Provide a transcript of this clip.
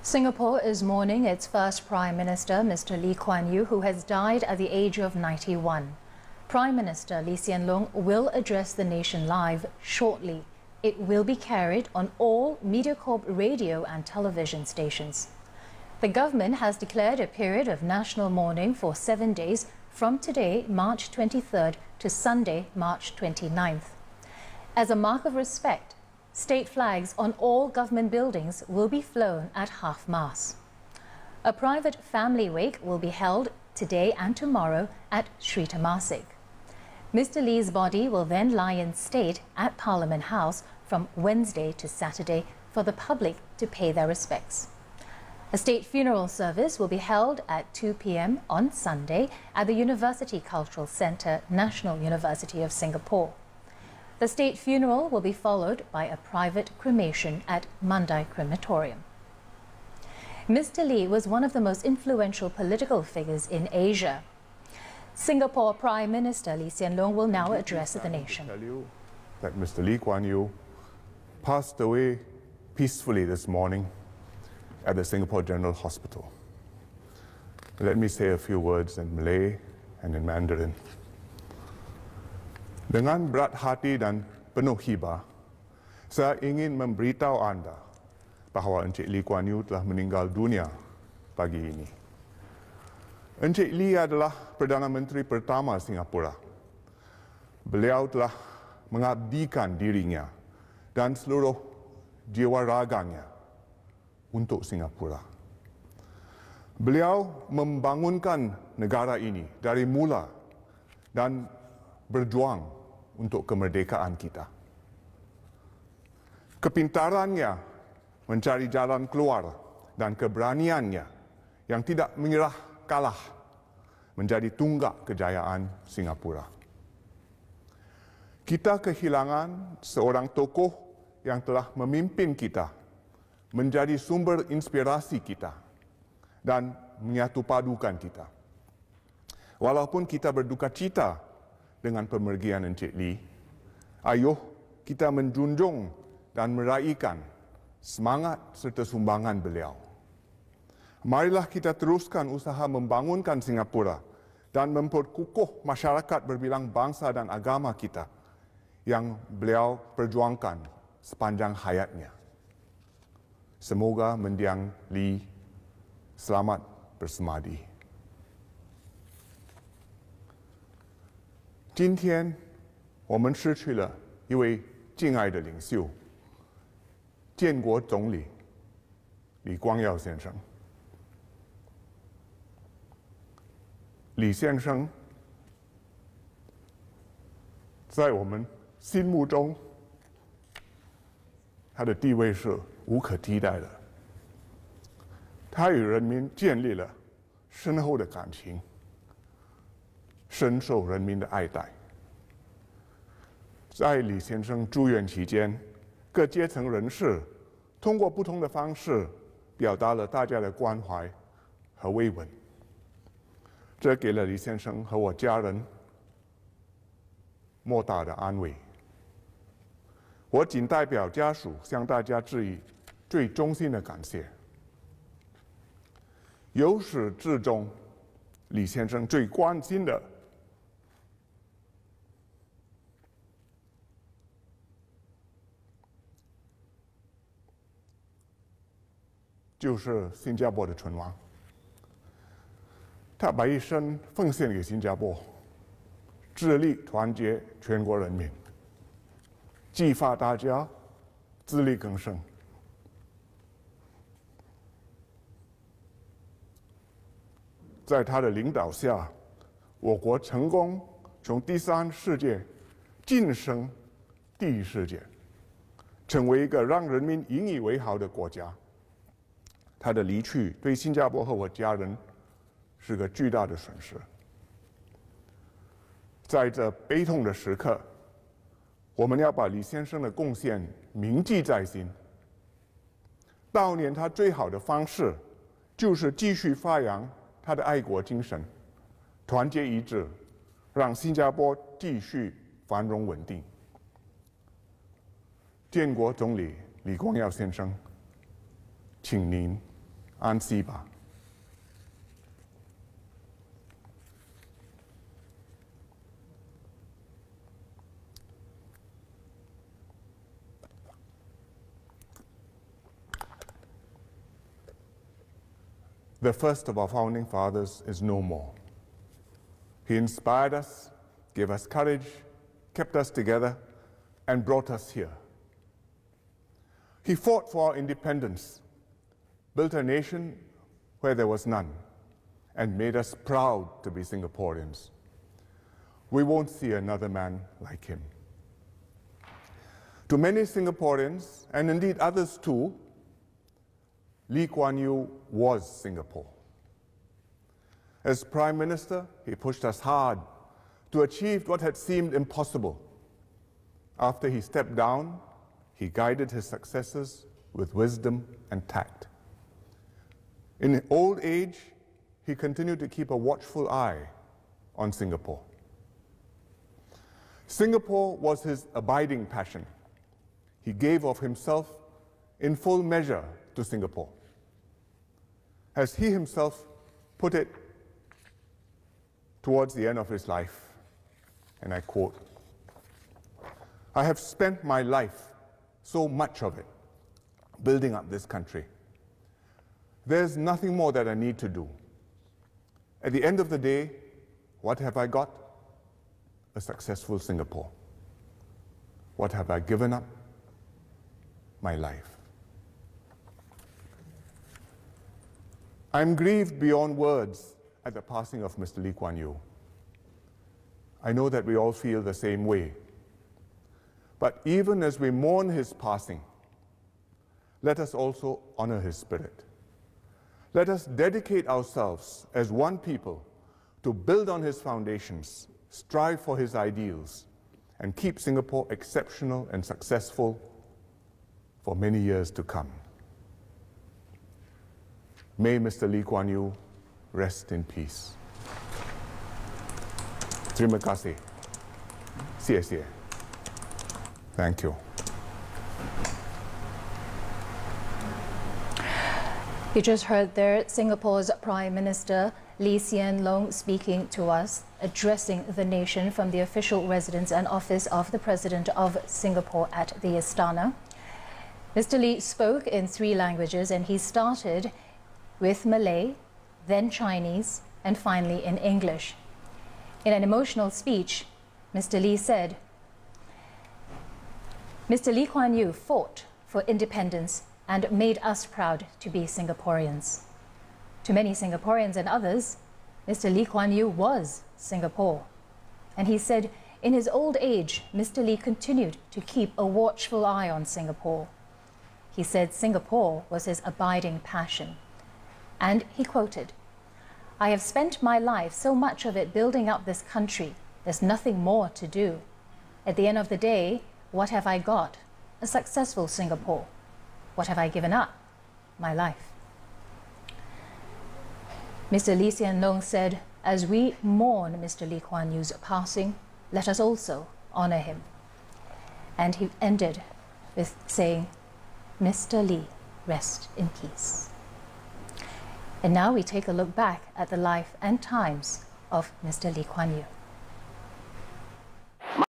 Singapore is mourning its first Prime Minister, Mr. Lee Kuan Yew, who has died at the age of 91. Prime Minister Lee Hsien Loong will address the nation live shortly. It will be carried on all MediaCorp radio and television stations. The government has declared a period of national mourning for 7 days from today, March 23rd, to Sunday, March 29th. As a mark of respect, state flags on all government buildings will be flown at half-mast. A private family wake will be held today and tomorrow at Sri Temasek. Mr. Lee's body will then lie in state at Parliament House from Wednesday to Saturday for the public to pay their respects. A state funeral service will be held at 2 p.m. on Sunday at the University Cultural Centre, National University of Singapore. The state funeral will be followed by a private cremation at Mandai Crematorium. Mr. Lee was one of the most influential political figures in Asia. Singapore Prime Minister Lee Hsien Loong will now address the nation. I tell you that Mr. Lee Kuan Yew passed away peacefully this morning at the Singapore General Hospital. Let me say a few words in Malay and in Mandarin. Dengan berat hati dan penuh hibah, saya ingin memberitahu Anda bahawa Encik Lee Kuan Yew telah meninggal dunia pagi ini. Encik Lee adalah Perdana Menteri pertama Singapura. Beliau telah mengabdikan dirinya dan seluruh jiwa raganya untuk Singapura. Beliau membangunkan negara ini dari mula dan berjuang untuk kemerdekaan kita. Kepintarannya mencari jalan keluar dan keberaniannya yang tidak menyerah kalah menjadi tunggak kejayaan Singapura. Kita kehilangan seorang tokoh yang telah memimpin kita, menjadi sumber inspirasi kita dan menyatupadukan kita. Walaupun kita berduka cita dengan pemergian Encik Lee, ayuh kita menjunjung dan meraihkan semangat serta sumbangan beliau. Marilah kita teruskan usaha membangunkan Singapura dan memperkukuh masyarakat berbilang bangsa dan agama kita yang beliau perjuangkan sepanjang hayatnya. Semoga mendiang Lee selamat bersemadi. 今天，我们失去了一位敬爱的领袖，建国总理李光耀先生。李先生在我们心目中，他的地位是无可替代的。他与人民建立了深厚的感情，深受人民的爱戴。在李先生住院期间，各阶层人士通过不同的方式表达了大家的关怀和慰问，这给了李先生和我家人莫大的安慰。我仅代表家属向大家致以最衷心的感谢。由始至终，李先生最关心的就是新加坡的存亡。他把一生奉献给新加坡，致力团结全国人民，激发大家自力更生。在他的领导下，我国成功从第三世界晋升第一世界，成为一个让人民引以为豪的国家。他的离去对新加坡和我家人是个巨大的损失。在这悲痛的时刻，我们要把李先生的贡献铭记在心。悼念他最好的方式，就是继续发扬他的爱国精神，团结一致，让新加坡继续繁荣稳定。建国总理李光耀先生，请您 An Siba. The first of our founding fathers is no more. He inspired us, gave us courage, kept us together, and brought us here. He fought for our independence, built a nation where there was none, and made us proud to be Singaporeans. We won't see another man like him. To many Singaporeans, and indeed others too, Lee Kuan Yew was Singapore. As Prime Minister, he pushed us hard to achieve what had seemed impossible. After he stepped down, he guided his successors with wisdom and tact. In old age, he continued to keep a watchful eye on Singapore. Singapore was his abiding passion. He gave of himself in full measure to Singapore. As he himself put it towards the end of his life, and I quote, "I have spent my life, so much of it, building up this country. There's nothing more that I need to do. At the end of the day, what have I got? A successful Singapore. What have I given up? My life." I'm grieved beyond words at the passing of Mr. Lee Kuan Yew. I know that we all feel the same way. But even as we mourn his passing, let us also honor his spirit. Let us dedicate ourselves as one people to build on his foundations, strive for his ideals, and keep Singapore exceptional and successful for many years to come. May Mr. Lee Kuan Yew rest in peace. Terima kasih. Sia-sia. Thank you. You just heard there Singapore's Prime Minister Lee Hsien Loong speaking to us, addressing the nation from the official residence and office of the President of Singapore at the Istana. Mr. Lee spoke in 3 languages, and he started with Malay, then Chinese, and finally in English. In an emotional speech, Mr. Lee said, "Mr. Lee Kuan Yew fought for independence and made us proud to be Singaporeans. To many Singaporeans and others, Mr. Lee Kuan Yew was Singapore." And he said, in his old age, Mr. Lee continued to keep a watchful eye on Singapore. He said Singapore was his abiding passion. And he quoted, "I have spent my life, so much of it, building up this country. There's nothing more to do. At the end of the day, what have I got? A successful Singapore. What have I given up? My life." Mr. Lee Hsien Loong said, as we mourn Mr. Lee Kuan Yew's passing, let us also honor him. And he ended with saying, "Mr. Lee, rest in peace." And now we take a look back at the life and times of Mr. Lee Kuan Yew.